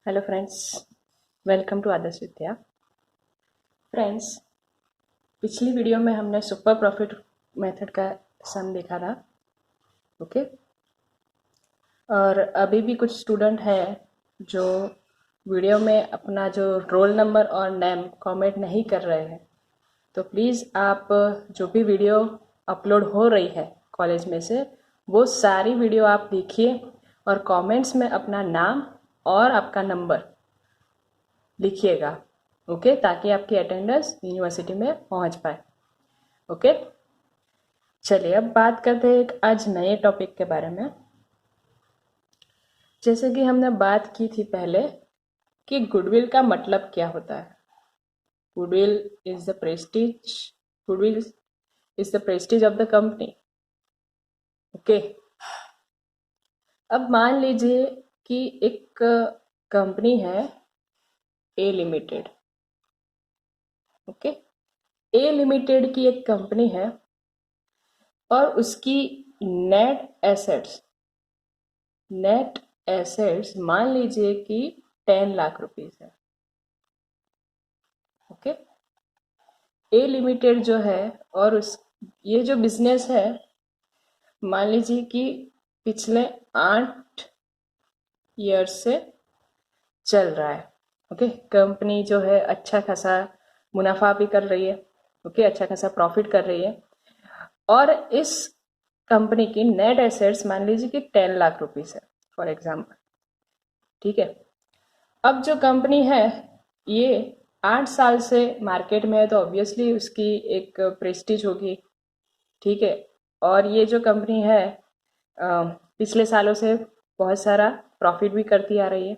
Hello friends, welcome to Adarsh Vidya. Friends, पिछली video में हमने सुपर प्रॉफिट मेथड का सम देखा था। ओके, और अभी भी कुछ स्टूडेंट हैं जो वीडियो में अपना जो रोल नंबर और नेम कमेंट नहीं कर रहे हैं। तो प्लीज़ आप जो भी वीडियो अपलोड हो रही है कॉलेज में से, वो सारी वीडियो आप देखिए और कमेंट्स में अपना नाम और आपका नंबर लिखिएगा। ओके, ताकि आपकी अटेंडेंस यूनिवर्सिटी में पहुंच पाए। ओके, चलिए अब बात करते हैं एक आज नए टॉपिक के बारे में। जैसे कि हमने बात की थी पहले कि गुडविल का मतलब क्या होता है। Goodwill is the Prestige goodwill is the Prestige of the company. Okay, अब मान लीजिए कि एक कंपनी है ए लिमिटेड। ओके, ए लिमिटेड की एक कंपनी है और उसकी नेट एसेट्स मान लीजिए कि 10 लाख रुपीस है। ओके, ए लिमिटेड जो है और उस ये जो बिजनेस है मान लीजिए कि पिछले 8 ईयर से चल रहा है। ओके, कंपनी जो है अच्छा खासा मुनाफा भी कर रही है। ओके, अच्छा खासा प्रॉफिट कर रही है और इस कंपनी की नेट एसेट्स मान लीजिए कि 10 लाख रुपीस है फॉर एग्जाम्पल। ठीक है, अब जो कंपनी है ये 8 साल से मार्केट में है तो ऑब्वियसली उसकी एक प्रेस्टीज होगी। ठीक है, और ये जो कंपनी है पिछले सालों से बहुत सारा प्रॉफिट भी करती आ रही है।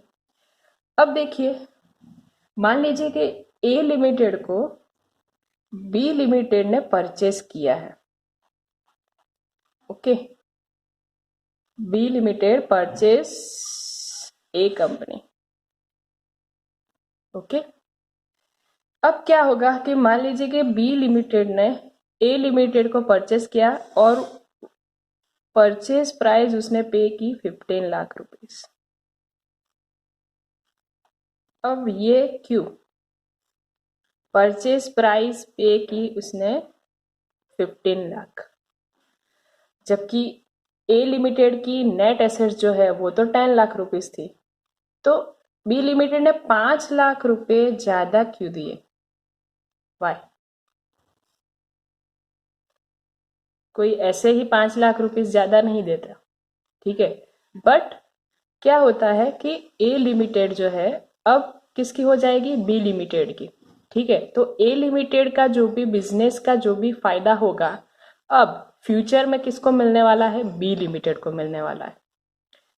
अब देखिए, मान लीजिए कि ए लिमिटेड को बी लिमिटेड ने परचेस किया है। ओके, बी लिमिटेड परचेस ए कंपनी। ओके, अब क्या होगा कि मान लीजिए कि बी लिमिटेड ने ए लिमिटेड को परचेस किया और परचेस प्राइस उसने पे की 15 लाख रुपीस। अब ये क्यों परचेस प्राइस पे की उसने 15 लाख, जबकि ए लिमिटेड की नेट एसेट्स जो है वो तो 10 लाख रुपीस थी। तो बी लिमिटेड ने 5 लाख रुपए ज्यादा क्यों दिए? वाई? कोई ऐसे ही 5 लाख रुपीस ज्यादा नहीं देता। ठीक है, बट क्या होता है कि ए लिमिटेड जो है अब किसकी हो जाएगी? बी लिमिटेड की। ठीक है, तो ए लिमिटेड का जो भी बिजनेस का जो भी फायदा होगा अब फ्यूचर में किसको मिलने वाला है? बी लिमिटेड को मिलने वाला है।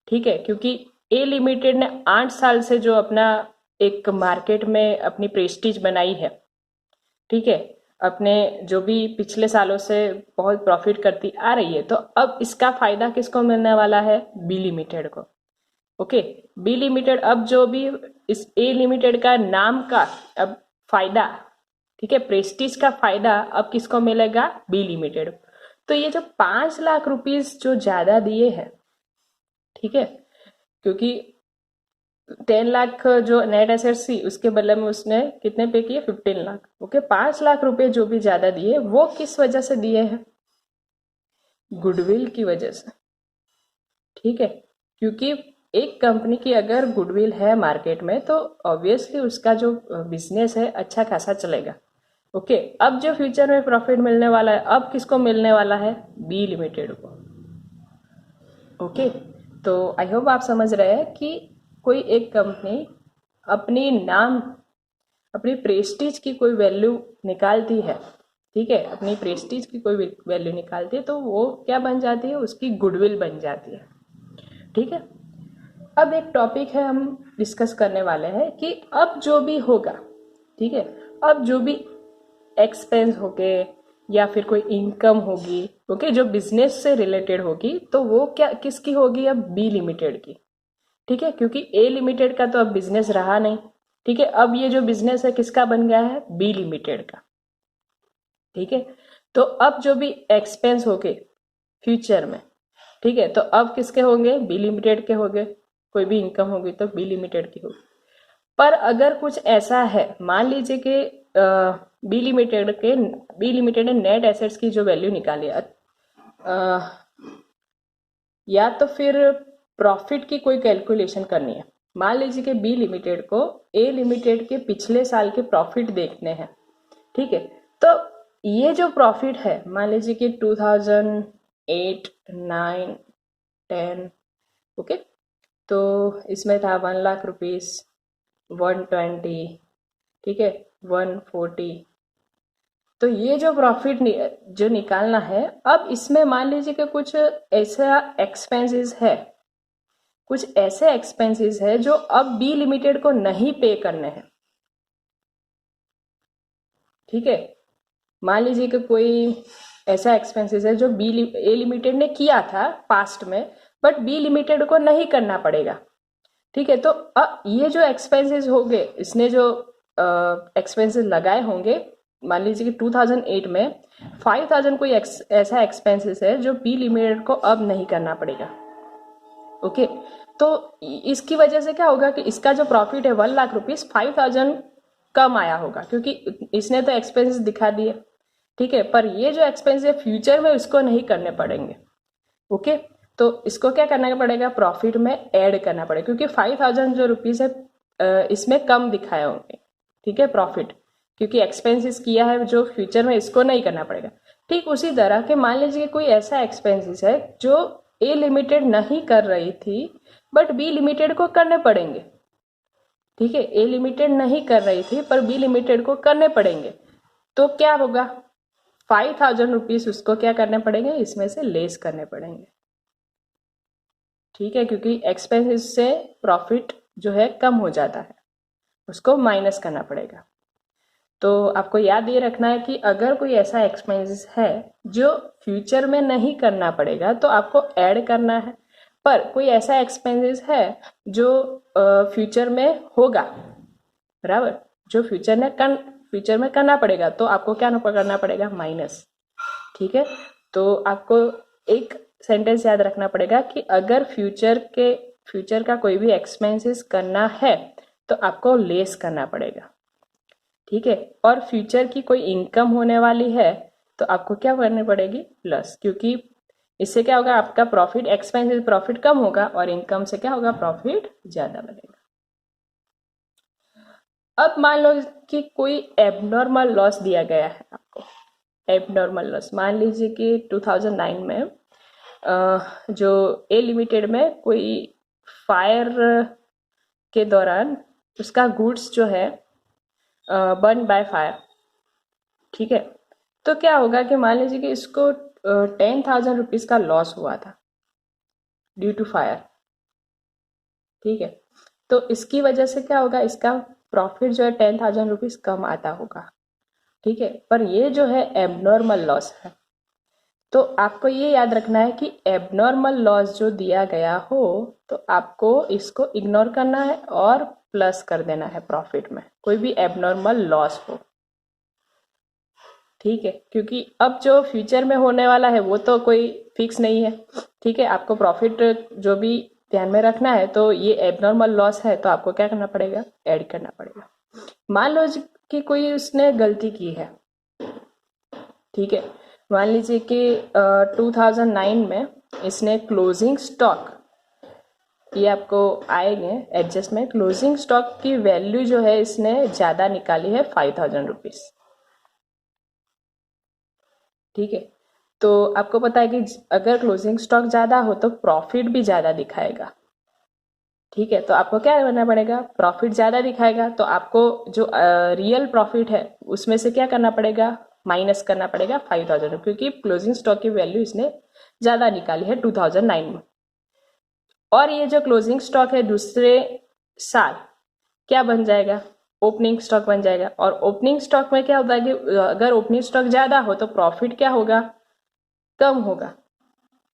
ठीक है, क्योंकि ए लिमिटेड ने 8 साल से जो अपना एक मार्केट में अपनी प्रेस्टीज बनाई है, ठीक है, अपने जो भी पिछले सालों से बहुत प्रॉफिट करती आ रही है, तो अब इसका फायदा किसको मिलने वाला है? बी लिमिटेड को। ओके, बी लिमिटेड अब जो भी इस ए लिमिटेड का नाम का अब फायदा, ठीक है, प्रेस्टीज का फायदा अब किसको मिलेगा? B limited. तो ये जो 5 लाख रुपीस जो ज्यादा दिए हैं, ठीक है, क्योंकि 10 लाख जो नेट एसेट्स थी उसके बदले में उसने कितने पे किए? 15 लाख। ओके, 5 लाख रुपए जो भी ज्यादा दिए वो किस वजह से दिए हैं? गुडविल की वजह से। ठीक है, क्योंकि एक कंपनी की अगर गुडविल है मार्केट में तो ऑब्वियसली उसका जो बिजनेस है अच्छा खासा चलेगा। ओके, अब जो फ्यूचर में प्रॉफिट मिलने वाला है अब किसको मिलने वाला है? बी लिमिटेड को। ओके, तो आई होप आप समझ रहे हैं कि कोई एक कंपनी अपनी नाम अपनी प्रेस्टीज की कोई वैल्यू निकालती है, ठीक है, अपनी प्रेस्टीज की कोई वैल्यू निकालती है तो वो क्या बन जाती है? उसकी गुडविल बन जाती है। ठीक है, अब एक टॉपिक है हम डिस्कस करने वाले हैं कि अब जो भी होगा, ठीक है, अब जो भी एक्सपेंस हो गए या फिर कोई इनकम होगी, ओके, जो बिजनेस से रिलेटेड होगी तो वो क्या किसकी होगी? अब बी लिमिटेड की। ठीक है, क्योंकि ए लिमिटेड का तो अब बिजनेस रहा नहीं। ठीक है, अब ये जो बिजनेस है किसका बन गया है? बी लिमिटेड का। ठीक है, तो अब जो भी एक्सपेंस होंगे फ्यूचर में, ठीक है, तो अब किसके होंगे? बी लिमिटेड के होंगे। कोई भी इनकम होगी तो बी लिमिटेड की होगी। पर अगर कुछ ऐसा है, मान लीजिए कि बी लिमिटेड ने नेट एसेट्स की जो वैल्यू निकाली है, या तो फिर प्रॉफिट की कोई कैलकुलेशन करनी है। मान लीजिए कि बी लिमिटेड को ए लिमिटेड के पिछले साल के प्रॉफिट देखने हैं, ठीक है। तो ये जो प्रॉफिट है, मान लीजिए कि 2008, 9, 10, ओके, तो इसमें था 1,00,000 रुपीज, 120, ठीक है, 140। तो ये जो प्रॉफिट जो निकालना है, अब इसमें मान लीजिए कि कुछ ऐसा एक्सपेंसेस है, कुछ ऐसे एक्सपेंसेस है जो अब बी लिमिटेड को नहीं पे करने हैं, ठीक है। मान लीजिए कि कोई ऐसा एक्सपेंसेस है जो ए लिमिटेड ने किया था पास्ट में, बट बी लिमिटेड को नहीं करना पड़ेगा, ठीक है। तो अब ये जो एक्सपेंसेस होंगे, इसने जो एक्सपेंसेस लगाए होंगे, मान लीजिए कि 2008 में 5,000 कोई ऐसा एक्सपेंसेस है जो बी लिमिटेड को अब नहीं करना पड़ेगा, ओके। तो इसकी वजह से क्या होगा कि इसका जो प्रॉफिट है 1,00,000 रुपीज, 5,000 कम आया होगा, क्योंकि इसने तो एक्सपेंसेस दिखा दिए, ठीक है। पर ये जो एक्सपेंस है फ्यूचर में उसको नहीं करने पड़ेंगे, ओके। तो इसको क्या करना पड़ेगा, प्रॉफिट में ऐड करना पड़ेगा, क्योंकि 5,000 जो रुपीज है इसमें कम दिखाए होंगे, ठीक है, प्रॉफिट, क्योंकि एक्सपेंसेस किया है जो फ्यूचर में इसको नहीं करना पड़ेगा। ठीक उसी तरह के मान लीजिए कोई ऐसा एक्सपेंसेस है जो ए लिमिटेड नहीं कर रही थी, बट बी लिमिटेड को करने पड़ेंगे, ठीक है। ए लिमिटेड नहीं कर रही थी पर बी लिमिटेड को करने पड़ेंगे, तो क्या होगा, 5,000 रुपीज उसको क्या करने पड़ेंगे, इसमें से लेस करने पड़ेंगे, ठीक है, क्योंकि एक्सपेंसेस से प्रॉफिट जो है कम हो जाता है, उसको माइनस करना पड़ेगा। तो आपको याद ये रखना है कि अगर कोई ऐसा एक्सपेंसेस है जो फ्यूचर में नहीं करना पड़ेगा तो आपको ऐड करना है, पर कोई ऐसा एक्सपेंसेस है जो फ्यूचर में होगा, बराबर, जो फ्यूचर में करना पड़ेगा, तो आपको क्या करना पड़ेगा, माइनस, ठीक है। तो आपको एक सेंटेंस याद रखना पड़ेगा कि अगर फ्यूचर का कोई भी एक्सपेंसेस करना है तो आपको लेस करना पड़ेगा, ठीक है। और फ्यूचर की कोई इनकम होने वाली है तो आपको क्या करनी पड़ेगी, प्लस, क्योंकि इससे क्या होगा, आपका प्रॉफिट, एक्सपेंसेस प्रॉफिट कम होगा और इनकम से क्या होगा, प्रॉफिट ज्यादा बनेगा। अब मान लो कि कोई एबनॉर्मल लॉस दिया गया है आपको, एबनॉर्मल लॉस, मान लीजिए कि 2009 में जो ए लिमिटेड में कोई फायर के दौरान उसका गुड्स जो है बर्न बाय फायर, ठीक है। तो क्या होगा कि मान लीजिए कि इसको 10,000 रुपीज का लॉस हुआ था ड्यू टू फायर, ठीक है। तो इसकी वजह से क्या होगा, इसका प्रॉफिट जो है 10,000 रुपीज कम आता होगा, ठीक है। पर ये जो है एबनॉर्मल लॉस है, तो आपको ये याद रखना है कि एबनॉर्मल लॉस जो दिया गया हो तो आपको इसको इग्नोर करना है और प्लस कर देना है प्रॉफिट में, कोई भी एबनॉर्मल लॉस हो, ठीक है। क्योंकि अब जो फ्यूचर में होने वाला है वो तो कोई फिक्स नहीं है, ठीक है। आपको प्रॉफिट जो भी ध्यान में रखना है, तो ये एबनॉर्मल लॉस है तो आपको क्या करना पड़ेगा, ऐड करना पड़ेगा। मान लो कि कोई उसने गलती की है, ठीक है। मान लीजिए कि 2009 में इसने क्लोजिंग स्टॉक, ये आपको आएंगे एडजस्टमेंट, क्लोजिंग स्टॉक की वैल्यू जो है इसने ज्यादा निकाली है 5,000 रुपीज, ठीक है। तो आपको पता है कि अगर क्लोजिंग स्टॉक ज्यादा हो तो प्रॉफिट भी ज्यादा दिखाएगा, ठीक है। तो आपको क्या करना पड़ेगा, प्रॉफिट ज्यादा दिखाएगा तो आपको जो रियल प्रॉफिट है उसमें से क्या करना पड़ेगा, माइनस करना पड़ेगा 5,000, क्योंकि क्लोजिंग स्टॉक की वैल्यू इसने ज्यादा निकाली है 2009 में। और ये जो क्लोजिंग स्टॉक है दूसरे साल क्या बन जाएगा, ओपनिंग स्टॉक बन जाएगा। और ओपनिंग स्टॉक में क्या होता है कि अगर ओपनिंग स्टॉक ज्यादा हो तो प्रॉफिट क्या होगा, कम होगा,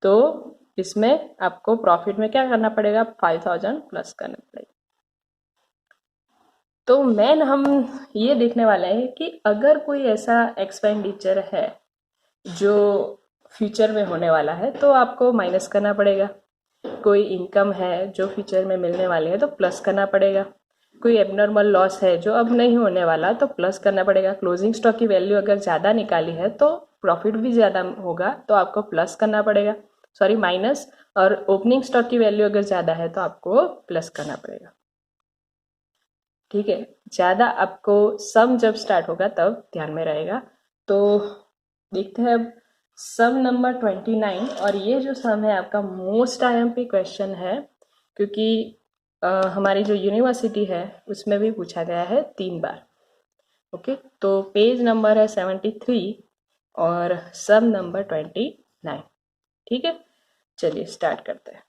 तो इसमें आपको प्रॉफिट में क्या करना पड़ेगा, 5,000 प्लस करना पड़ेगा। तो मेन हम ये देखने वाले हैं कि अगर कोई ऐसा एक्सपेंडिचर है जो फ्यूचर में होने वाला है तो आपको माइनस करना पड़ेगा, कोई इनकम है जो फ्यूचर में मिलने वाली है तो प्लस करना पड़ेगा। कोई एबनॉर्मल लॉस है जो अब नहीं होने वाला तो प्लस करना पड़ेगा। क्लोजिंग स्टॉक की वैल्यू अगर ज़्यादा निकाली है तो प्रॉफिट भी ज़्यादा होगा तो आपको प्लस करना पड़ेगा, सॉरी माइनस। और ओपनिंग स्टॉक की वैल्यू अगर ज़्यादा है तो आपको प्लस करना पड़ेगा। ठीक है, ज़्यादा आपको सम जब स्टार्ट होगा तब ध्यान में रहेगा। तो देखते हैं अब सम नंबर 29। और ये जो सम है आपका मोस्ट IMP क्वेश्चन है, क्योंकि हमारी जो यूनिवर्सिटी है उसमें भी पूछा गया है 3 बार। ओके, तो पेज नंबर है 73 और सम नंबर 29। ठीक है, चलिए स्टार्ट करते हैं।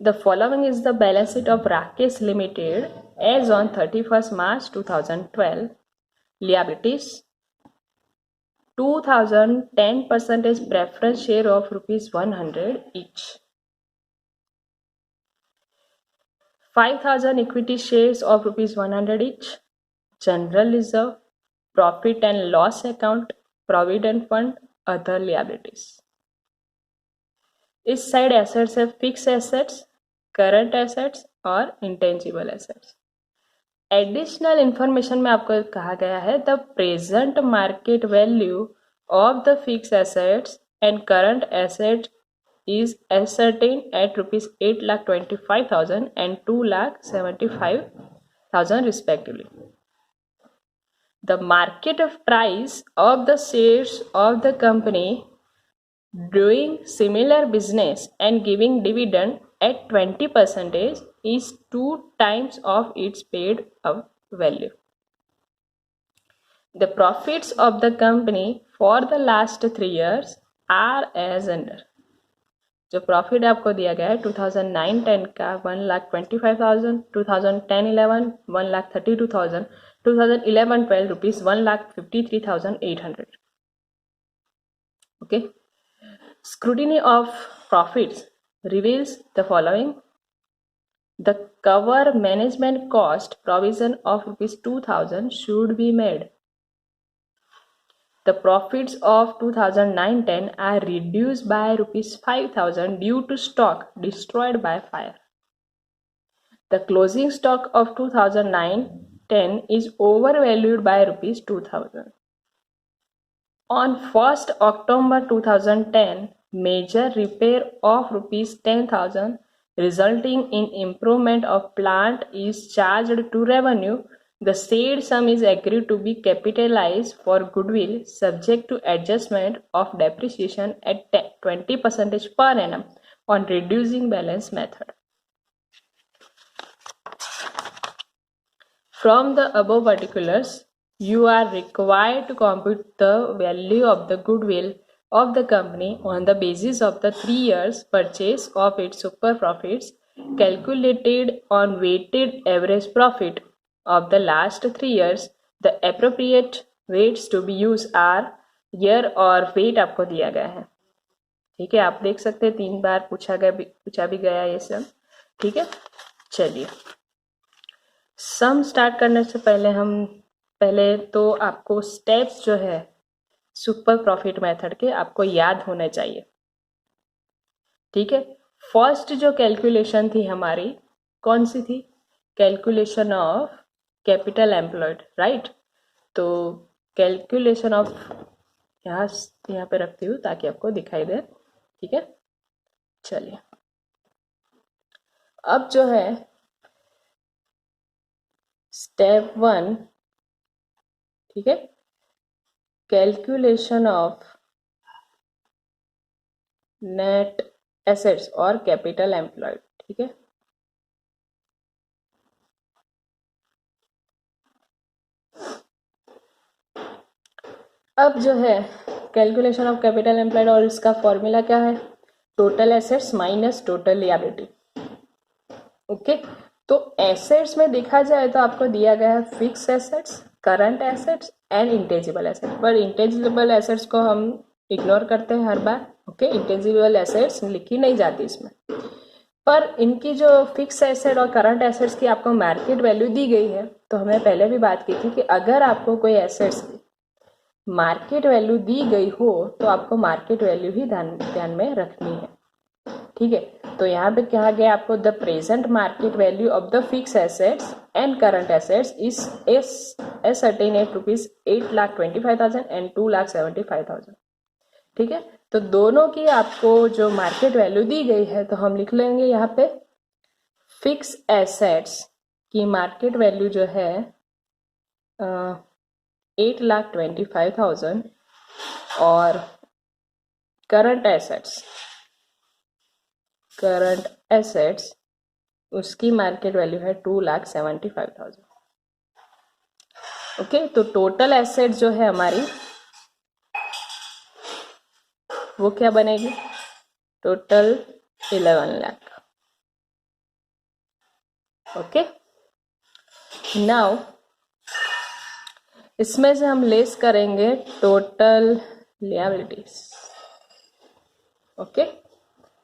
The following is the balance sheet of Rakesh Limited as on 31st March 2012. Liabilities: 2010% preference share of ₹100 each. 5,000 equity shares of ₹100 each. General reserve, profit and loss account, provident fund, other liabilities. इस side assets है fix assets, current assets और intangible assets. Additional information में आपको कहा गया है the present market value of the fix assets and current asset is ascertained at ₹8,25,000 and ₹2,75,000 respectively. The market price of the shares of the company doing similar business and giving dividend at 20% is 2 times of its paid up value. The profits of the company for the last 3 years are as under. जो profit आपको दिया गया है 2009-10 का 1,25,000, 2010-11 1,32,000, 2011-12 rupees 1,53,800. Okay. Scrutiny of profits reveals the following. The cover management cost provision of ₹2,000 should be made. The profits of 2009-10 are reduced by ₹5,000 due to stock destroyed by fire. The closing stock of 2009-10 is overvalued by ₹2,000. On 1st October 2010, major repair of ₹10,000 resulting in improvement of plant is charged to revenue. The said sum is agreed to be capitalized for goodwill subject to adjustment of depreciation at 20% per annum on reducing balance method. From the above particulars, you are required to compute the value of the goodwill of the company on the basis of the 3 years purchase of its super profits calculated on weighted average profit of the last 3 years. The appropriate weights to be used are year और weight आपको दिया गया है। ठीक है, आप देख सकते हैं 3 बार पूछा भी गया ये सब। ठीक है, चलिए सम स्टार्ट करने से पहले तो आपको स्टेप्स जो है सुपर प्रॉफिट मेथड के आपको याद होने चाहिए। ठीक है, फर्स्ट जो कैलकुलेशन थी हमारी कौन सी थी? Calculation of capital employed, right. तो कैलकुलेशन ऑफ यहाँ पे रखती हूँ ताकि आपको दिखाई दे। ठीक है, चलिए अब जो है स्टेप 1, ठीक है, कैलकुलेशन ऑफ नेट एसेट्स और कैपिटल एम्प्लॉयड। ठीक है, अब जो है कैलकुलेशन ऑफ कैपिटल एम्प्लॉयड और इसका फॉर्मूला क्या है? Total assets minus total liability. Okay, तो एसेट्स में देखा जाए तो आपको दिया गया है fix assets, current assets and intangible assets. पर इंटेंजिबल एसेट्स को हम इग्नोर करते हैं हर बार। ओके, इंटेंजिबल एसेट्स लिखी नहीं जाती इसमें, पर इनकी जो फिक्स एसेट और करंट एसेट्स की आपको मार्केट वैल्यू दी गई है। तो हमने पहले भी बात की थी कि अगर आपको कोई एसेट्स मार्केट वैल्यू दी गई हो तो आपको मार्केट वैल्यू ही ध्यान में रखनी है, ठीक है। तो यहाँ पे कहा गया आपको the present market value of the fix assets and current assets is certain at rupees 8,25,000 and 2,75,000, ठीक है। तो दोनों की आपको जो मार्केट वैल्यू दी गई है तो हम लिख लेंगे यहाँ पे फिक्स एसेट्स की मार्केट वैल्यू जो है 8,25,000 और करंट एसेट्स उसकी मार्केट वैल्यू है 2,75,000। ओके, तो टोटल एसेट जो है हमारी वो क्या बनेगी, टोटल 11 लाख। ओके, नाउ इसमें से हम लेस करेंगे टोटल लियाबिलिटीज। ओके,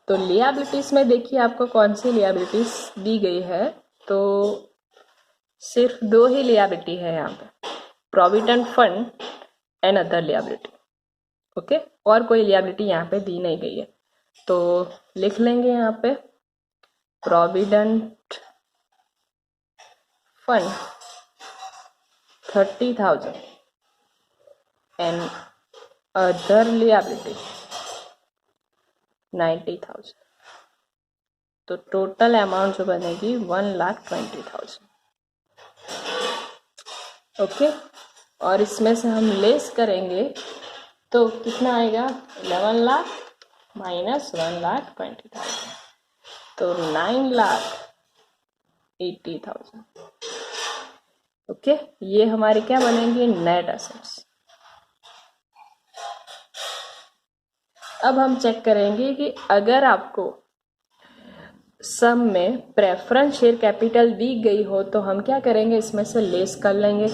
तो लियाबिलिटीज में देखिए आपको कौन सी लियाबिलिटीज दी गई है, तो सिर्फ दो ही लियाबिलिटी है यहाँ पे, provident fund and other liability. Okay, और कोई लियाबिलिटी यहाँ पे दी नहीं गई है, तो लिख लेंगे यहाँ पे provident fund 30,000 and other liability 90,000। तो टोटल अमाउंट जो बनेगी 1,20,000। ओके, और इसमें से हम लेस करेंगे तो कितना आएगा, 11 लाख माइनस 1,20,000, तो 9,80,000। ओके, ये हमारे क्या बनेंगे, नेट एसेट्स। अब हम चेक करेंगे कि अगर आपको सम में प्रेफरेंस शेयर कैपिटल दी गई हो तो हम क्या करेंगे, इसमें से लेस कर लेंगे।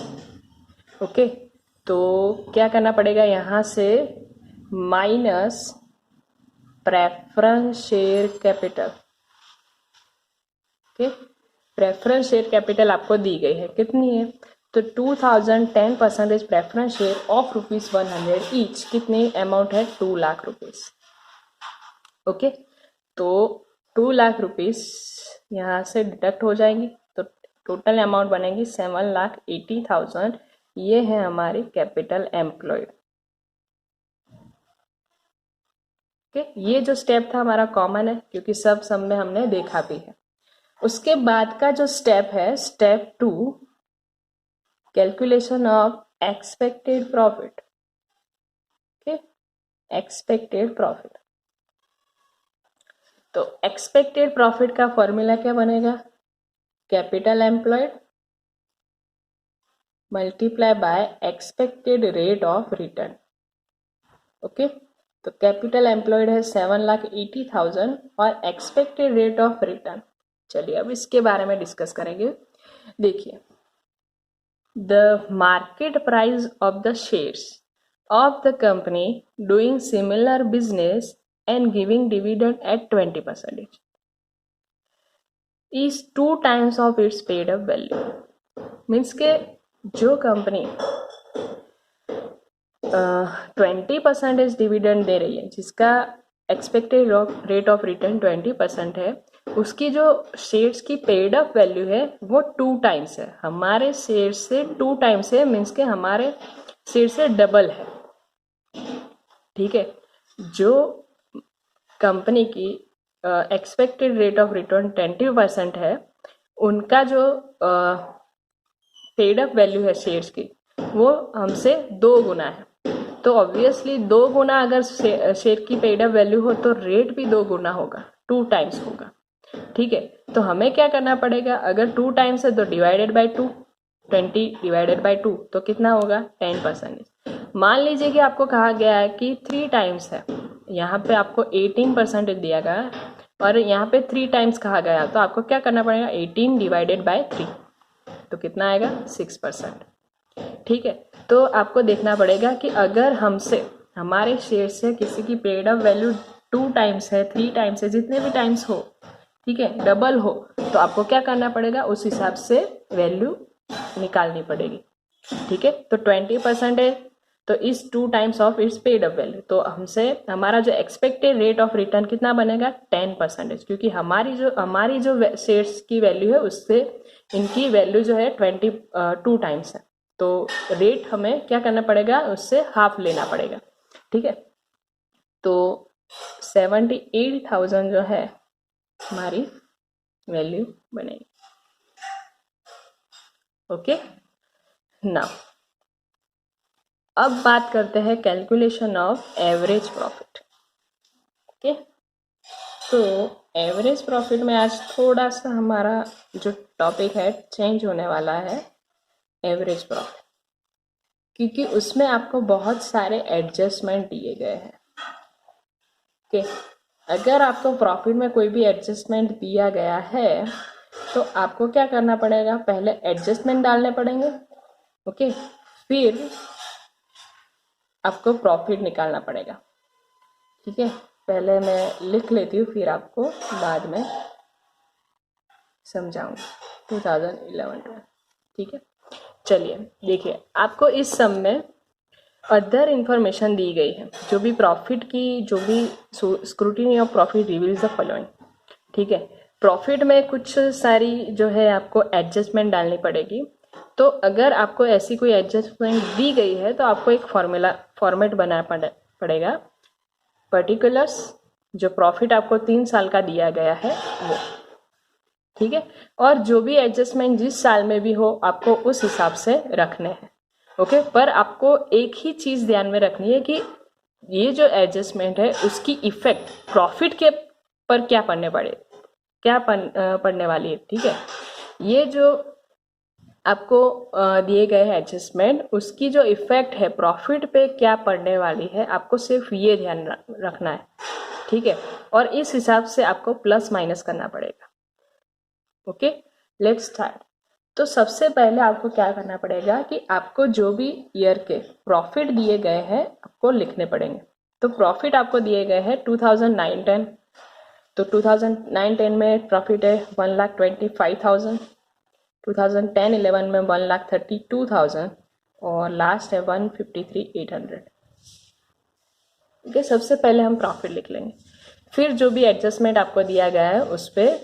ओके, तो क्या करना पड़ेगा, यहाँ से minus preference share capital. Okay, preference share capital आपको दी गई है, कितनी है, तो 2,010% प्रेफरेंस शेयर ऑफ ₹100 ईच, कितनी अमाउंट है, 2 लाख रुपीज। ओके, तो 2 लाख रुपीज यहाँ से डिडक्ट हो जाएंगी, तो टोटल अमाउंट बनेगी 7,80,000। ये है हमारी कैपिटल एम्प्लॉयड। ओके, ये जो स्टेप था हमारा कॉमन है क्योंकि सब सम में हमने देखा भी है। उसके बाद का जो स्टेप है, step 2, calculation of expected profit. Okay, expected profit, तो एक्सपेक्टेड प्रॉफिट का फॉर्मूला क्या बनेगा, capital employed multiply by expected rate of return. Okay, तो कैपिटल एम्प्लॉयड है 7,80,000 और एक्सपेक्टेड रेट ऑफ रिटर्न, चलिए अब इसके बारे में डिस्कस करेंगे। देखिए, the market price of the shares of the company doing similar business and giving dividend at 20% is 2 times of its paid up value। Means के जो कंपनी 20% डिविडेंड दे रही है, जिसका एक्सपेक्टेड रेट ऑफ रिटर्न 20% है, उसकी जो शेयर्स की paid up value है वो 2 टाइम्स है, हमारे शेयर से 2 टाइम्स है, मीन्स के हमारे शेयर से डबल है। ठीक है, जो कंपनी की एक्सपेक्टेड रेट ऑफ रिटर्न 20% है, उनका जो पेड अप वैल्यू है शेयर्स की वो हमसे 2 गुना है। तो ऑब्वियसली 2 गुना अगर शेयर की पेड अप वैल्यू हो तो रेट भी 2 गुना होगा, 2 टाइम्स होगा। ठीक है, तो हमें क्या करना पड़ेगा, अगर 2 टाइम्स है तो डिवाइडेड बाई 2, 20 डिवाइडेड बाई 2 तो कितना होगा, 10%। मान लीजिए कि आपको कहा गया है कि 3 टाइम्स है, यहाँ पे आपको 18% दिया गया है और यहाँ पे 3 टाइम्स कहा गया, तो आपको क्या करना पड़ेगा, 18 डिवाइडेड बाय 3 तो कितना आएगा, 6%। ठीक है, तो आपको देखना पड़ेगा कि अगर हमसे हमारे शेयर से किसी की पेड अप वैल्यू 2 टाइम्स है, 3 टाइम्स है, जितने भी टाइम्स हो, ठीक है, डबल हो, तो आपको क्या करना पड़ेगा, उस हिसाब से वैल्यू निकालनी पड़ेगी। ठीक है, तो 20% है तो इस 2 times of its paid up value, तो हमसे हमारा जो एक्सपेक्टेड रेट ऑफ रिटर्न कितना बनेगा 10%, क्योंकि हमारी जो शेयर्स की वैल्यू है उससे इनकी वैल्यू जो है 22 टाइम्स है, तो रेट हमें क्या करना पड़ेगा, उससे हाफ लेना पड़ेगा। ठीक है, तो 78,000 जो है हमारी वैल्यू बनेगी। ओके, नाउ अब बात करते हैं calculation of average profit. Okay, तो एवरेज प्रॉफिट में आज थोड़ा सा हमारा जो टॉपिक है चेंज होने वाला है, एवरेज प्रॉफिट, क्योंकि उसमें आपको बहुत सारे एडजस्टमेंट दिए गए हैं। ओके, अगर आपको प्रॉफिट में कोई भी एडजस्टमेंट दिया गया है तो आपको क्या करना पड़ेगा, पहले एडजस्टमेंट डालने पड़ेंगे। ओके, फिर आपको प्रॉफिट निकालना पड़ेगा। ठीक है, पहले मैं लिख लेती हूँ, फिर आपको बाद में समझाऊंगी। 2011। ठीक है, चलिए देखिए, आपको इस सम में अदर इंफॉर्मेशन दी गई है, जो भी प्रॉफिट की, जो भी scrutiny of profit reveals the following. ठीक है, प्रॉफिट में कुछ सारी जो है आपको एडजस्टमेंट डालनी पड़ेगी। तो अगर आपको ऐसी कोई एडजस्टमेंट दी गई है तो आपको एक फॉर्मेट बनाना पड़ेगा, पर्टिकुलर्स जो प्रॉफिट आपको 3 साल का दिया गया है वो। ठीक है, और जो भी एडजस्टमेंट जिस साल में भी हो आपको उस हिसाब से रखने हैं। ओके, पर आपको एक ही चीज ध्यान में रखनी है कि ये जो एडजस्टमेंट है उसकी इफेक्ट प्रॉफिट के पर क्या पड़ने वाली है। ठीक है, ये जो आपको दिए गए हैं एडजस्टमेंट, उसकी जो इफेक्ट है प्रॉफिट पे क्या पड़ने वाली है, आपको सिर्फ ये ध्यान रखना है। ठीक है, और इस हिसाब से आपको प्लस माइनस करना पड़ेगा। Okay, let's start. तो सबसे पहले आपको क्या करना पड़ेगा कि आपको जो भी ईयर के प्रॉफिट दिए गए हैं आपको लिखने पड़ेंगे। तो प्रॉफिट आपको दिए गए हैं 2009-10, तो 2009-10 में प्रॉफिट है 1,25,000, 2010-11 में 1,32,000 और लास्ट है 153,800। ओके, सबसे पहले हम प्रॉफिट लिख लेंगे, फिर जो भी एडजस्टमेंट आपको दिया गया है उस पर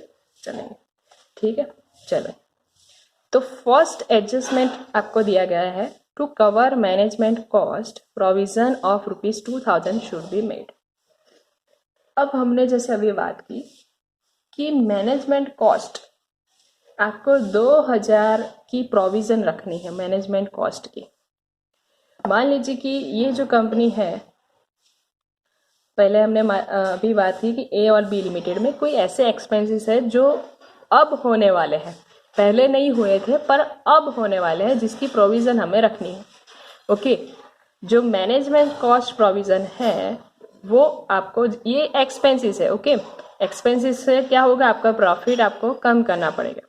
चलेंगे। ठीक है, चलो, तो फर्स्ट एडजस्टमेंट आपको दिया गया है, to cover management cost provision of ₹2,000 should be made. अब हमने जैसे अभी बात की कि मैनेजमेंट कॉस्ट आपको 2,000 की प्रोविजन रखनी है मैनेजमेंट कॉस्ट की। मान लीजिए कि ये जो कंपनी है, पहले हमने अभी बात की कि ए और बी लिमिटेड में कोई ऐसे एक्सपेंसेस है जो अब होने वाले हैं, पहले नहीं हुए थे पर अब होने वाले हैं, जिसकी प्रोविजन हमें रखनी है। ओके, जो मैनेजमेंट कॉस्ट प्रोविजन है वो आपको, ये एक्सपेंसेस है। ओके, एक्सपेंसेस से क्या होगा, आपका प्रॉफिट आपको कम करना पड़ेगा,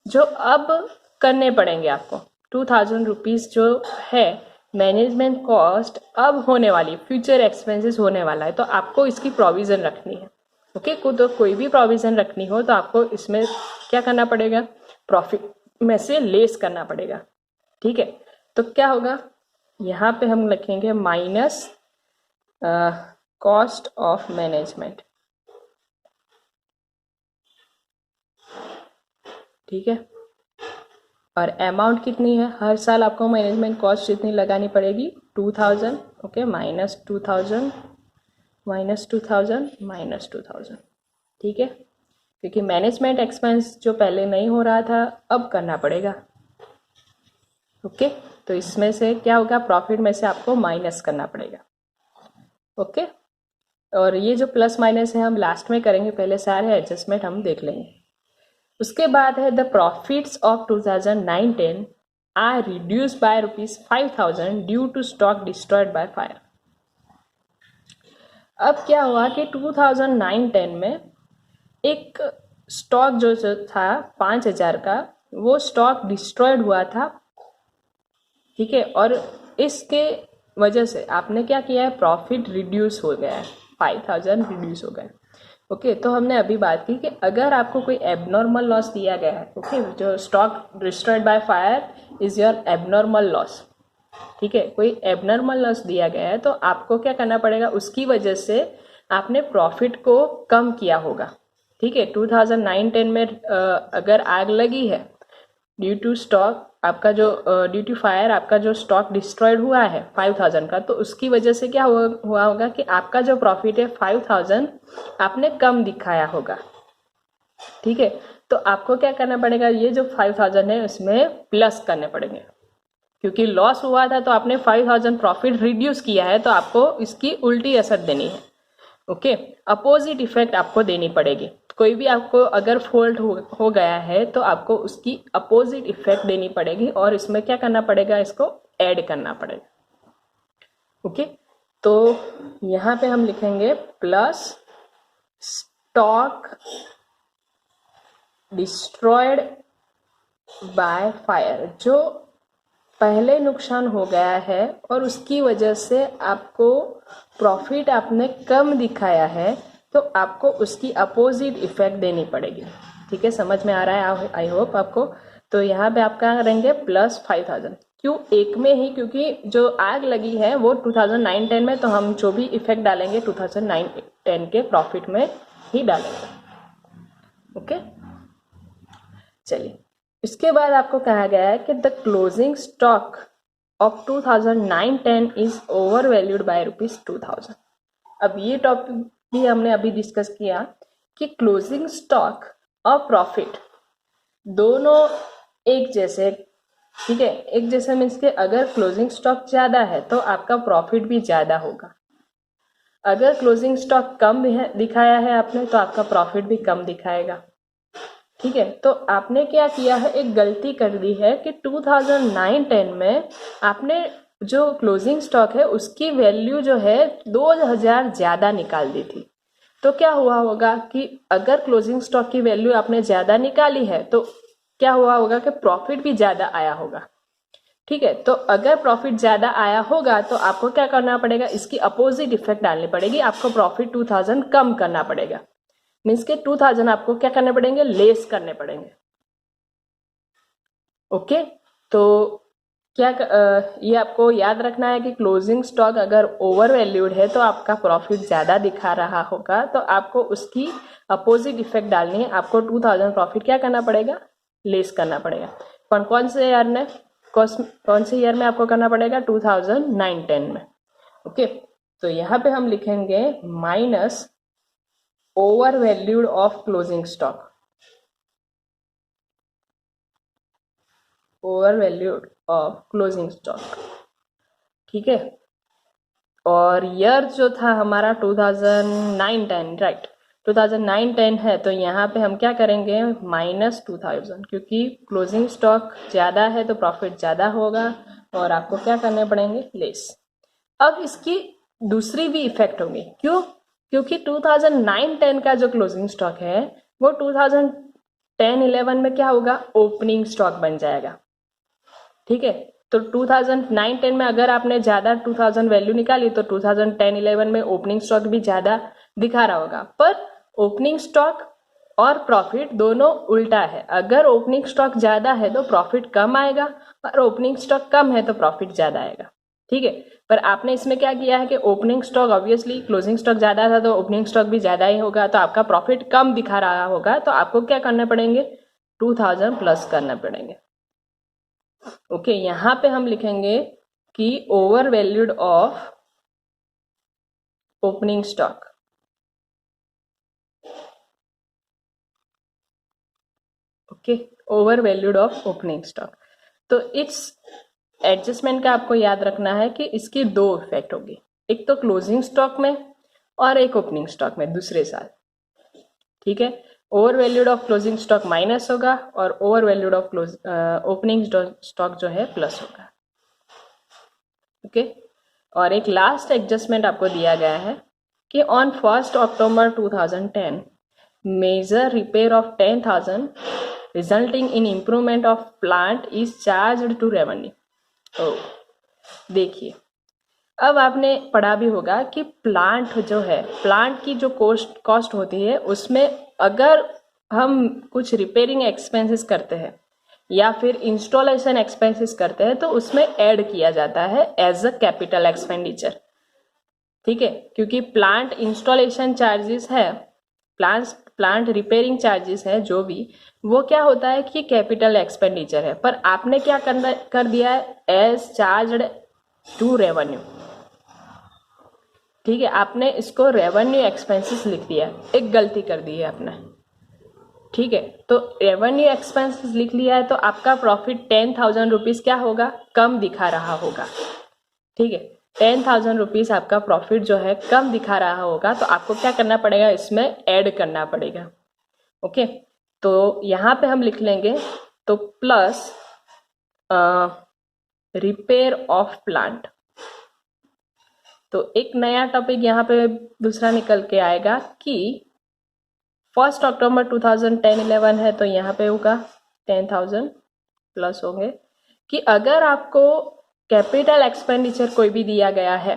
जो अब करने पड़ेंगे आपको। 2,000 रुपीज़ जो है मैनेजमेंट कॉस्ट अब होने वाली, फ्यूचर एक्सपेंसेस होने वाला है, तो आपको इसकी प्रोविजन रखनी है। ओके, तो कोई भी प्रोविजन रखनी हो तो आपको इसमें क्या करना पड़ेगा, प्रॉफिट में से लेस करना पड़ेगा। ठीक है, तो क्या होगा, यहाँ पे हम लिखेंगे माइनस कॉस्ट ऑफ मैनेजमेंट। ठीक है, और अमाउंट कितनी है, हर साल आपको मैनेजमेंट कॉस्ट जितनी लगानी पड़ेगी 2,000। Okay, minus 2,000 minus 2,000 minus 2,000। ठीक है, क्योंकि मैनेजमेंट एक्सपेंस जो पहले नहीं हो रहा था अब करना पड़ेगा। ओके, तो इसमें से क्या होगा, प्रॉफिट में से आपको माइनस करना पड़ेगा। ओके, और ये जो प्लस माइनस है हम लास्ट में करेंगे, पहले सारे एडजस्टमेंट हम देख लेंगे। उसके बाद है the profits of 2009-10 are reduced by ₹5,000 due to stock destroyed by fire. अब क्या हुआ कि 2009-10 में एक स्टॉक जो था 5,000 का, वो स्टॉक डिस्ट्रॉयड हुआ था। ठीक है, और इसके वजह से आपने क्या किया है, प्रॉफिट रिड्यूस हो गया है, 5,000 रिड्यूस हो गए। ओके, तो हमने अभी बात की कि अगर आपको कोई एबनॉर्मल लॉस दिया गया है, ओके, जो stock destroyed by fire is your abnormal loss. ठीक है, कोई एबनॉर्मल लॉस दिया गया है तो आपको क्या करना पड़ेगा, उसकी वजह से आपने प्रॉफिट को कम किया होगा। ठीक है, 2009-10 में अगर आग लगी है ड्यू टू स्टॉक आपका जो ड्यू टू फायर आपका जो स्टॉक डिस्ट्रॉयड हुआ है 5000 का, तो उसकी वजह से क्या हुआ होगा कि आपका जो प्रॉफिट है 5000 आपने कम दिखाया होगा। ठीक है, तो आपको क्या करना पड़ेगा, ये जो 5000 है उसमें प्लस करने पड़ेंगे, क्योंकि लॉस हुआ था तो आपने 5000 प्रॉफिट रिड्यूस किया है, तो आपको इसकी उल्टी असर देनी है। ओके, अपोजिट इफेक्ट आपको देनी पड़ेगी। कोई भी आपको अगर फॉल्ट हो गया है तो आपको उसकी अपोजिट इफेक्ट देनी पड़ेगी और इसमें क्या करना पड़ेगा, इसको ऐड करना पड़ेगा। ओके, तो यहाँ पे हम लिखेंगे plus stock destroyed by fire, जो पहले नुकसान हो गया है और उसकी वजह से आपको प्रॉफिट आपने कम दिखाया है, तो आपको उसकी अपोजिट इफेक्ट देनी पड़ेगी। ठीक है, समझ में आ रहा है आई होप आपको। तो यहाँ पे आप क्या करेंगे, प्लस 5000। क्यों एक में ही, क्योंकि जो आग लगी है वो 2009-10 में, तो हम जो भी इफेक्ट डालेंगे 2009-10 के प्रॉफिट में ही डालेंगे। ओके, चलिए, इसके बाद आपको कहा गया है कि the closing stock of 2009-10 is over valued bye ₹2000। अब ये टॉपिक भी हमने अभी डिस्कस किया कि क्लोजिंग स्टॉक और प्रॉफिट दोनों एक जैसे, ठीक है, एक जैसे मीन्स के अगर क्लोजिंग स्टॉक ज्यादा है तो आपका प्रॉफिट भी ज्यादा होगा, अगर क्लोजिंग स्टॉक कम दिखाया है आपने तो आपका प्रॉफिट भी कम दिखाएगा। ठीक है, तो आपने क्या किया है, एक गलती कर दी है कि 2009-10 में आपने जो क्लोजिंग स्टॉक है उसकी वैल्यू जो है 2000 ज्यादा निकाल दी थी। तो क्या हुआ होगा कि अगर क्लोजिंग स्टॉक की वैल्यू आपने ज्यादा निकाली है तो क्या हुआ होगा कि प्रॉफिट भी ज्यादा आया होगा। ठीक है, तो अगर प्रॉफिट ज्यादा आया होगा तो आपको क्या करना पड़ेगा, इसकी अपोजिट इफेक्ट डालनी पड़ेगी, आपको प्रॉफिट 2000 कम करना पड़ेगा, मीन्स के 2000 आपको क्या करने पड़ेंगे, लेस करने पड़ेंगे। ओके, तो क्या ये आपको याद रखना है कि क्लोजिंग स्टॉक अगर ओवर वैल्यूड है तो आपका प्रॉफिट ज्यादा दिखा रहा होगा, तो आपको उसकी अपोजिट इफेक्ट डालनी है, आपको 2000 प्रॉफिट क्या करना पड़ेगा, लेस करना पड़ेगा। कौन से ईयर में, कौन से ईयर में आपको करना पड़ेगा, 2009-10 में। ओके, तो यहाँ पे हम लिखेंगे minus over valued of closing stock, over valued of closing stock. ठीक है, और ईयर जो था हमारा 2009-10, राइट, 2009-10 है, तो यहाँ पे हम क्या करेंगे, माइनस 2000, क्योंकि क्लोजिंग स्टॉक ज्यादा है तो प्रॉफिट ज्यादा होगा और आपको क्या करने पड़ेंगे, लेस। अब इसकी दूसरी भी इफेक्ट होगी, क्यों, क्योंकि 2009-10 का जो क्लोजिंग स्टॉक है वो 2010-11 में क्या होगा, ओपनिंग स्टॉक बन जाएगा। ठीक है, तो 2009-10 में अगर आपने ज्यादा 2000 वैल्यू निकाली तो 2010-11 में ओपनिंग स्टॉक भी ज्यादा दिखा रहा होगा, पर ओपनिंग स्टॉक और प्रॉफिट दोनों उल्टा है, अगर ओपनिंग स्टॉक ज्यादा है तो प्रॉफिट कम आएगा और ओपनिंग स्टॉक कम है तो प्रॉफिट ज्यादा आएगा। ठीक है, पर आपने इसमें क्या किया है कि opening stock, obviously closing stock ज्यादा था तो ओपनिंग स्टॉक भी ज्यादा ही होगा, तो आपका प्रॉफिट कम दिखा रहा होगा, तो आपको क्या करना पड़ेंगे, 2000 प्लस करना पड़ेंगे। ओके, यहाँ पे हम लिखेंगे कि over valued of opening stock, okay, over valued of opening stock. तो इस एडजस्टमेंट का आपको याद रखना है कि इसकी दो इफेक्ट होगी, एक तो क्लोजिंग स्टॉक में और एक ओपनिंग स्टॉक में दूसरे साल। ठीक है, over valued of closing stock minus होगा और over valued of opening stock जो है प्लस होगा। ओके, और एक लास्ट एडजस्टमेंट आपको दिया गया है कि on 1 October 2010 major repair of 10,000 resulting in improvement of plant is charged to revenue. तो देखिए, अब आपने पढ़ा भी होगा कि प्लांट जो है, प्लांट की जो कॉस्ट होती है उसमें अगर हम कुछ रिपेयरिंग एक्सपेंसेस करते हैं या फिर इंस्टॉलेशन एक्सपेंसेस करते हैं तो उसमें ऐड किया जाता है एज अ कैपिटल एक्सपेंडिचर। ठीक है, क्योंकि प्लांट इंस्टॉलेशन चार्जेस है, प्लांट रिपेयरिंग चार्जेस है जो भी, वो क्या होता है कि कैपिटल एक्सपेंडिचर है, पर आपने क्या कर दिया है एज चार्ज्ड टू रेवेन्यू। ठीक है, आपने इसको रेवेन्यू एक्सपेंसेस लिख दिया, एक गलती कर दी है आपने। ठीक है, तो रेवेन्यू एक्सपेंसेस लिख लिया है तो आपका प्रॉफिट 10,000 रुपीज क्या होगा, कम दिखा रहा होगा। ठीक है, 10,000 रुपीज आपका प्रॉफिट जो है कम दिखा रहा होगा, तो आपको क्या करना पड़ेगा, इसमें ऐड करना पड़ेगा। ओके, तो यहाँ पे हम लिख लेंगे तो प्लस रिपेयर ऑफ प्लांट। तो एक नया टॉपिक यहाँ पे दूसरा निकल के आएगा कि 1 अक्टूबर 2010-11 है, तो यहाँ पे होगा 10,000 प्लस होंगे कि अगर आपको कैपिटल एक्सपेंडिचर कोई भी दिया गया है,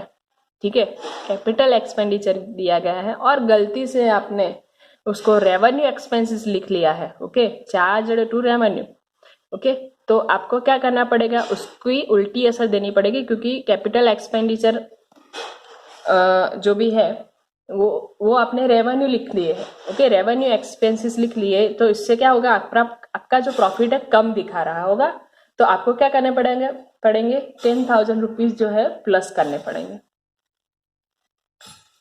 ठीक है, कैपिटल एक्सपेंडिचर दिया गया है और गलती से आपने उसको रेवेन्यू एक्सपेंसेस लिख लिया है, okay, charged to revenue, okay, तो आपको क्या करना पड़ेगा, उसकी उल्टी असर देनी पड़ेगी, क्योंकि कैपिटल एक्सपेंडिचर जो भी है वो आपने रेवेन्यू लिख लिए है, ओके, रेवेन्यू एक्सपेंसेस लिख लिए, तो इससे क्या होगा, आपका जो प्रॉफिट है कम दिखा रहा होगा, तो आपको क्या करने पड़ेंगे 10,000 रुपीज जो है प्लस करने पड़ेंगे।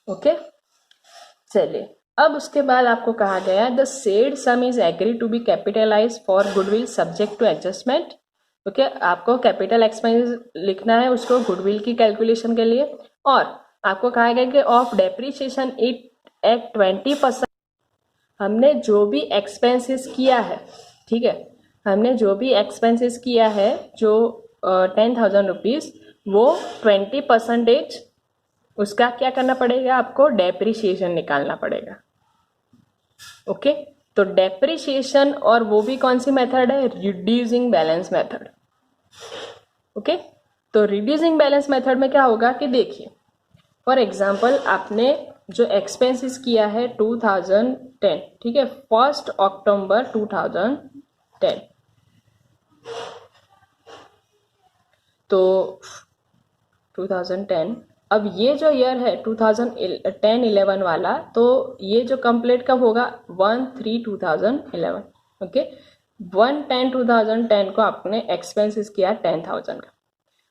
ओके, चलिए, अब उसके बाद आपको कहा गया the said sum is agree to be capitalise for goodwill subject to adjustment. Okay, आपको कैपिटल एक्सपेंस लिखना है उसको गुडविल की कैलकुलेशन के लिए, और आपको कहा गया कि ऑफ डेप्रीशिएशन एट 20%। हमने जो भी एक्सपेंसेस किया है, ठीक है, हमने जो भी एक्सपेंसेस किया है जो 10,000 रुपीज, वो 20% उसका क्या करना पड़ेगा, आपको डेप्रीशिएशन निकालना पड़ेगा। ओके, तो डेप्रीशिएशन, और वो भी कौन सी मेथड है, रिड्यूसिंग बैलेंस मेथड। ओके, तो रिड्यूसिंग बैलेंस मेथड में क्या होगा कि देखिए, फॉर एग्जाम्पल आपने जो एक्सपेंसेस किया है 2010, ठीक है, 1 अक्टूबर 2010, तो 2010, अब ये जो ईयर है 2010-11 वाला, तो ये जो कंप्लीट कब होगा, 1/3/2011, ओके, 1/10/2010 को आपने एक्सपेंसेस किया 10,000 का,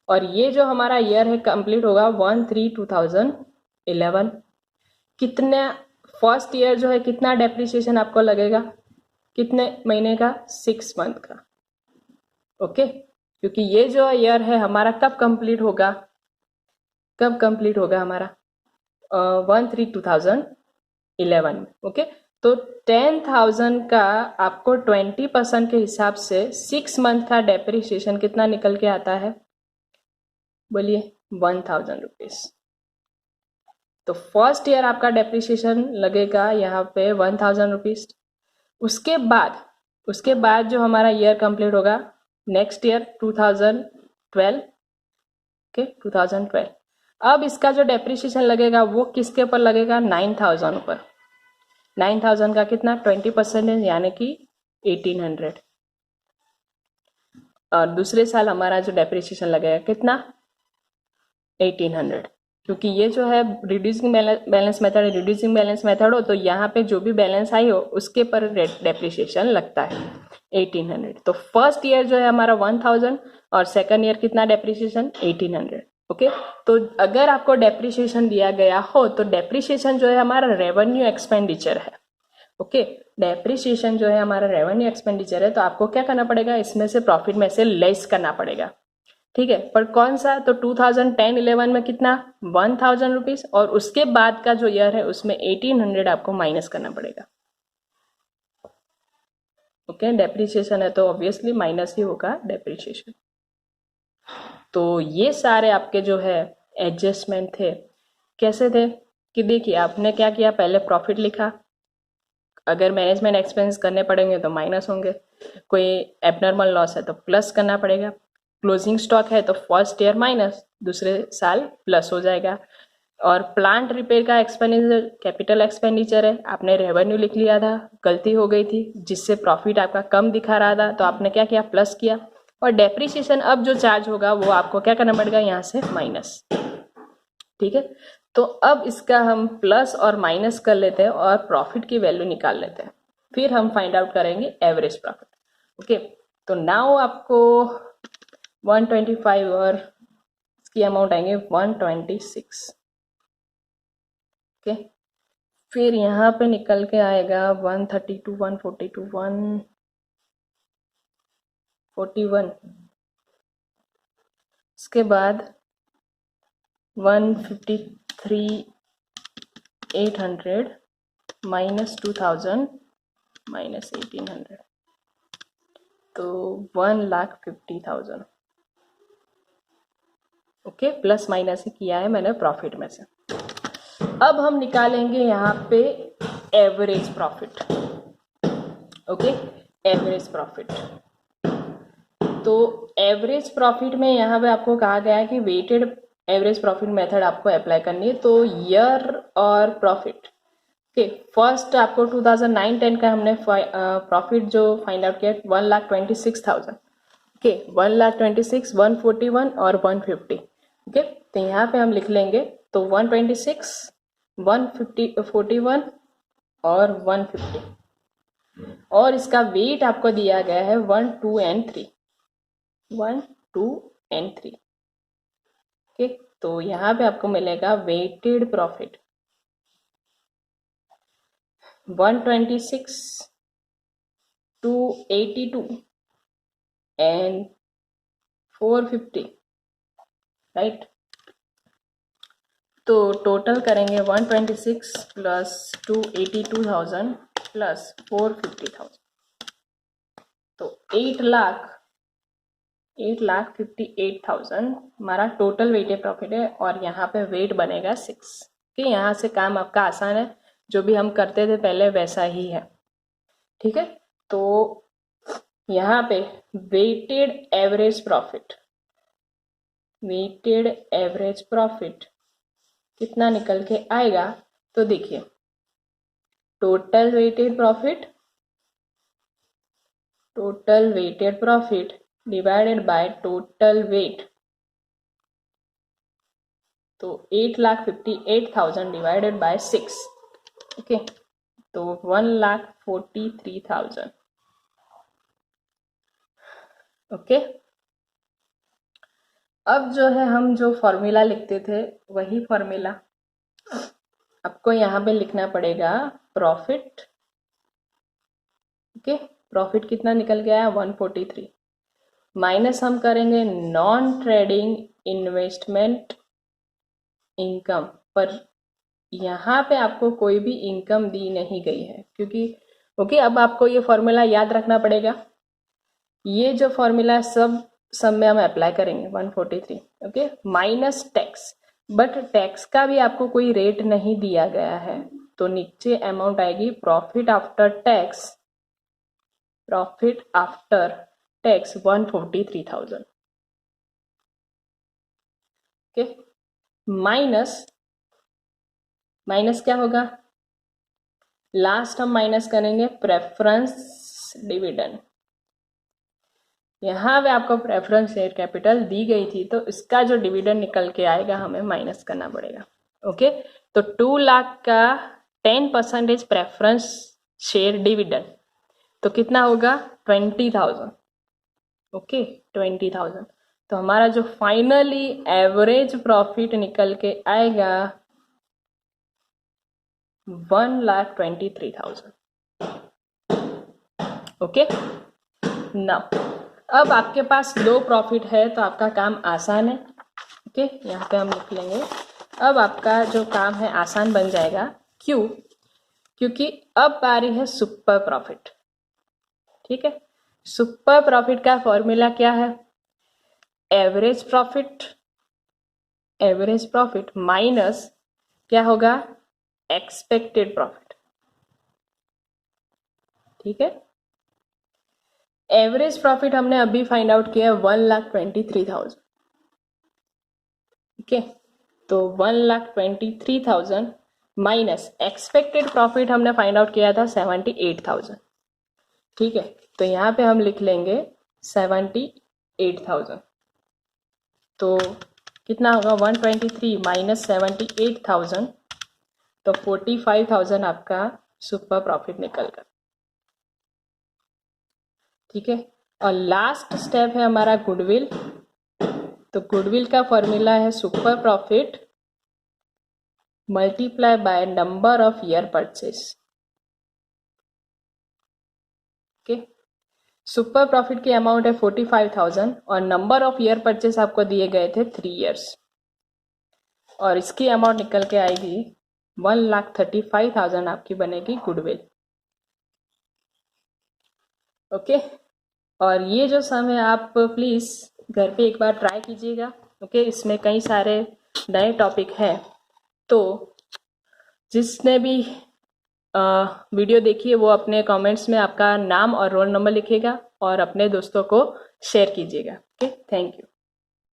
और ये जो हमारा ईयर है कंप्लीट होगा 1/3/2011। कितना फर्स्ट ईयर जो है कितना डेप्रिसिएशन आपको लगेगा, कितने महीने का, 6 मंथ का। ओके, क्योंकि ये जो ईयर है हमारा कब कंप्लीट होगा हमारा 1/3/2011 में। ओके, तो 10,000 का आपको 20% के हिसाब से 6 मंथ का डेप्रिसिएशन कितना निकल के आता है, बोलिए, 1,000 रुपीज। तो फर्स्ट ईयर आपका डेप्रिसिएशन लगेगा यहाँ पे 1,000 रुपीज। उसके बाद जो हमारा ईयर कंप्लीट होगा नेक्स्ट ईयर 2012, ओके, 2012। अब इसका जो डेप्रिसिएशन लगेगा वो किसके ऊपर लगेगा, 9,000 ऊपर। 9,000 का कितना, 20%, यानी कि 1,800। और दूसरे साल हमारा जो डेप्रिसिएशन लगेगा कितना, 1,800, क्योंकि ये जो है रिड्यूसिंग बैलेंस मेथड है, रिड्यूसिंग बैलेंस मेथड हो तो यहाँ पे जो भी बैलेंस आई हो उसके पर डेप्रिसिएशन लगता है 1,800। तो फर्स्ट ईयर जो है हमारा 1,000 और सेकंड ईयर कितना डेप्रिसिएशन, 1,800। ओके, तो अगर आपको डेप्रिसिएशन दिया गया हो तो डेप्रिसिएशन जो है हमारा रेवेन्यू एक्सपेंडिचर है। ओके, डेप्रिसिएशन जो है हमारा रेवेन्यू एक्सपेंडिचर है, तो आपको क्या करना पड़ेगा, इसमें से प्रॉफिट में से लेस करना पड़ेगा। ठीक है, पर कौन सा, तो 2010-11 में कितना, 1,000 रुपीज, और उसके बाद का जो ईयर है उसमें 1,800 आपको माइनस करना पड़ेगा। ओके, डेप्रिसिएशन है तो ऑब्वियसली माइनस ही होगा डेप्रिसिएशन। तो ये सारे आपके जो है एडजस्टमेंट थे, कैसे थे कि देखिए आपने क्या किया, पहले प्रॉफिट लिखा, अगर मैनेजमेंट एक्सपेंस करने पड़ेंगे तो माइनस होंगे, कोई एबनॉर्मल लॉस है तो प्लस करना पड़ेगा, क्लोजिंग स्टॉक है तो फर्स्ट ईयर माइनस, दूसरे साल प्लस हो जाएगा, और प्लांट रिपेयर का एक्सपेंडिचर कैपिटल एक्सपेंडिचर है, आपने रेवेन्यू लिख लिया था, गलती हो गई थी जिससे प्रॉफिट आपका कम दिखा रहा था, तो आपने क्या किया, प्लस किया। और डेप्रिसिएशन अब जो चार्ज होगा वो आपको क्या करना पड़ेगा, यहाँ से माइनस। ठीक है, तो अब इसका हम प्लस और माइनस कर लेते हैं और प्रॉफिट की वैल्यू निकाल लेते हैं, फिर हम फाइंड आउट करेंगे एवरेज प्रॉफिट। ओके, तो नाउ आपको 125 और इसकी अमाउंट आएंगे 126। ओके, फिर यहाँ पे निकल के आएगा 132, 142, 141। इसके बाद 153,800 माइनस 2000 माइनस 1800, तो 1,50,000। ओके, प्लस माइनस ही किया है मैंने प्रॉफिट में से। अब हम निकालेंगे यहाँ पे average profit. Okay, average profit. तो एवरेज प्रॉफिट में यहाँ पे आपको कहा गया है कि वेटेड एवरेज प्रॉफिट मेथड आपको अप्लाई करनी है। तो ईयर और प्रॉफिट, ओके, फर्स्ट आपको 2009-10 का हमने प्रॉफिट जो फाइंड आउट किया 1,26,000। ओके, 1,26,000, 141 और 150। ओके, तो यहाँ पे हम लिख लेंगे, तो 126, 141 और 150, और इसका वेट आपको दिया गया है 1, 2 एंड 3, 1, 2 एंड 3। ओके, तो यहाँ पे आपको मिलेगा वेटेड प्रॉफिट 126, 282 एंड 450, राइट। तो टोटल करेंगे 126 प्लस 282,000 प्लस 450,000, तो 8,58,000 हमारा टोटल वेटेड प्रॉफिट है। और यहाँ पे वेट बनेगा 6। कि यहाँ से काम आपका आसान है, जो भी हम करते थे पहले वैसा ही है। ठीक है, तो यहाँ पे वेटेड एवरेज प्रॉफिट कितना निकल के आएगा, तो देखिए, total weighted profit divided by total weight, तो 8,58,000 डिवाइडेड बाय 6। ओके, तो 1,43,000। ओके, अब जो है हम जो फॉर्मूला लिखते थे वही फॉर्मूला आपको यहाँ पे लिखना पड़ेगा, प्रॉफिट। ओके, प्रॉफिट कितना निकल गया है 143, माइनस हम करेंगे नॉन ट्रेडिंग इन्वेस्टमेंट इनकम, पर यहाँ पे आपको कोई भी इनकम दी नहीं गई है, क्योंकि ओके, अब आपको ये फॉर्मूला याद रखना पड़ेगा। ये जो फॉर्मूला सब में हम अप्लाई करेंगे 143। Okay, minus tax, but tax का भी आपको कोई रेट नहीं दिया गया है, तो नीचे अमाउंट आएगी profit after tax 143,000। Okay, minus क्या होगा, लास्ट हम माइनस करेंगे प्रेफरेंस डिविडेंड। यहाँ पे आपको प्रेफरेंस शेयर कैपिटल दी गई थी, तो इसका जो डिविडेंड निकल के आएगा हमें माइनस करना पड़ेगा। ओके, तो 2 लाख का 10% प्रेफरेंस शेयर डिविडेंड, तो कितना होगा 20,000। ओके, 20,000, तो हमारा जो फाइनली एवरेज प्रॉफिट निकल के आएगा 1,23,000। ओके, नाउ अब आपके पास 2 प्रॉफिट है, तो आपका काम आसान है। ओके, यहाँ पे हम लिख लेंगे, अब आपका जो काम है आसान बन जाएगा। क्यों? क्योंकि अब आ रही है सुपर प्रॉफिट। ठीक है, सुपर प्रॉफिट का फॉर्मूला क्या है, एवरेज प्रॉफिट माइनस क्या होगा, एक्सपेक्टेड प्रॉफिट। ठीक है, एवरेज प्रॉफिट हमने अभी फाइंड आउट किया 1,23,000। ओके, तो 1,23,000 माइनस एक्सपेक्टेड प्रॉफिट हमने फाइंड आउट किया था 78,000। ठीक है, तो यहाँ पे हम लिख लेंगे 78,000। तो कितना होगा 123 माइनस 78,000, तो 45,000 आपका सुपर प्रॉफिट निकल कर। ठीक है, और लास्ट स्टेप है हमारा गुडविल। तो गुडविल का फॉर्मूला है super profit multiply by number of year purchase. Okay, super profit की अमाउंट है 45,000 और नंबर ऑफ ईयर परचेस आपको दिए गए थे 3 इयर्स, और इसकी अमाउंट निकल के आएगी 1,35,000 आपकी बनेगी गुडविल। ओके, और ये जो सम है आप प्लीज़ घर पे एक बार ट्राई कीजिएगा। ओके, इसमें कई सारे नए टॉपिक हैं, तो जिसने भी वीडियो देखी है वो अपने कमेंट्स में आपका नाम और रोल नंबर लिखेगा और अपने दोस्तों को शेयर कीजिएगा। Okay, thank you.